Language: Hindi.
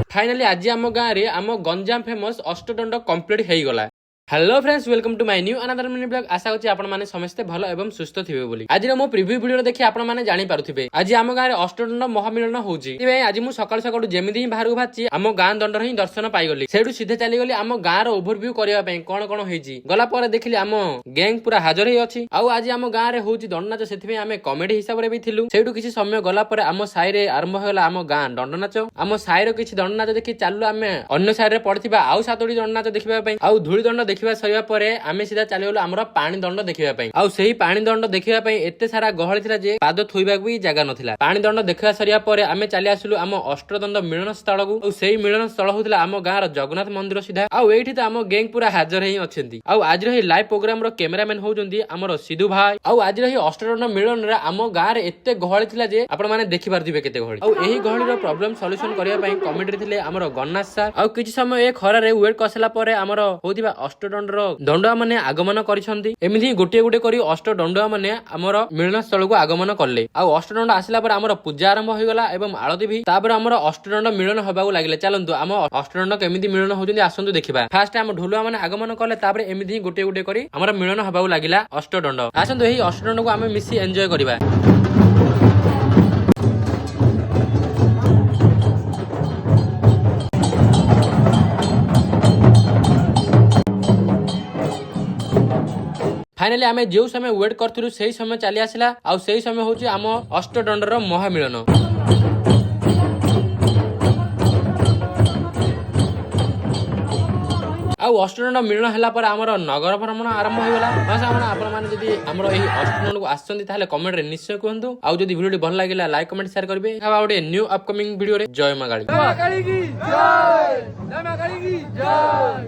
फाइनाली आज आम गाँव में आम गंजाम फेमस अष्टदंड कंप्लीट हो गला। Hello friends, welcome to my new another mini blog. आशा करछि आपण माने समस्त भलो एवं सुस्थ थिबे बोली। आज मो प्रीव्यू वीडियो देखि आपण माने जानि पारुथिबे आज आम गाँव में अष्टदंड महामिलन होउछि। तिबे आज मु सकाळ सकाळ जेमिति बाहर बाची आम गाँ दंडर ही दर्शन पाई गली। सेडु सीधे चली गली आम गाँ रो ओवरव्यू करिया पई कोन कोन होइछि। गला पर देखिली आम गैंग पूरा हाजर ही अछि। आ आज आम गाँ रे होउछि दंड नाच, सेथि आमे कॉमेडी हिसाब रे भी थिलु। सेडु किछि समय गला पर आम साई रे आरंभ होला आम गाँ दंड नाच। आम साई रो किछि दंड नाच देखि चालु आमे अन्य साई रे पड़थिबा आउ सातोडी दंड नाच देखिबा पई। आउ धूଳି दंड देखिबा सरिया परे आमे सीधा चली गलो हमर पानी दंड देखिबा पई। आउ सेही पानी दंड देखिबा पई एते सारा गहଳି थिला जे पाद थोइबा भी जगह नथिला। पानी दंड देखिबा सरिया परे आमे चली आसलु आम अष्टदंड मिलन स्थल को। आउ सेही मिलन स्थल होतला आम गाँ रो जगन्नाथ मंदिर सीधा। आउ एठी त आम गैंग पूरा हाजर ही अछंती। आउ आज रे लाइव प्रोग्राम रो कैमरामैन होजंती हमर सिद्धू भाई। आउ आज रे अष्टदंड मिलन रे आम गाँ रे एते गहଳି थिला जे आपण माने देखि पारथिबे केते गहଳି। आउ एही गहଳି रो प्रॉब्लम सॉल्यूशन करिया पई कमेंट रे थिले हमर गन्नाथ सर। आउ किछि समय ए खरा रे वेट करसला परे हमर होतिबा अष्टदंड रो दंडुआ माने आगमन करिसंती। एमिथि गोटे गोटे करी अष्टदंडुआ माने हमर मिलन स्थल को आगमन करले। आउ अष्टदंड आसिला पर हमर पूजा आरंभ होई गला एवं आळती भी। तापर हमर अष्टदंड मिलन होबाउ लागिले। चलंतु हम अष्टदंड केमिति मिलन होजंती आसंतु देखिबा। फास्ट हम ढोलुआ माने आगमन करले, तापर एमिथि गोटे गोटे करी हमर मिलन होबाउ लागिला अष्टदंड। आसंतु एही अष्टदंड को हम मिसी एन्जॉय करिबा। फाइनली आमे जो समय वेट करथिलु सेही समय चली आसिला। आउ सेही समय होची आम अष्टदंड रो महामिलन। आउ अष्टदंड मिलन हला पर हमर नगर भ्रमण आरंभ हो गला। बस आपण माने जदी हमर एही अष्टदंड को आछंती ताले कमेंट रे निश्चय कहंतु। आउ जदी वीडियो भल लागिला लाइक कमेंट शेयर करबे। अब ओडे न्यू अपकमिंग वीडियो रे जय मां काली की जय। जय मां काली की जय।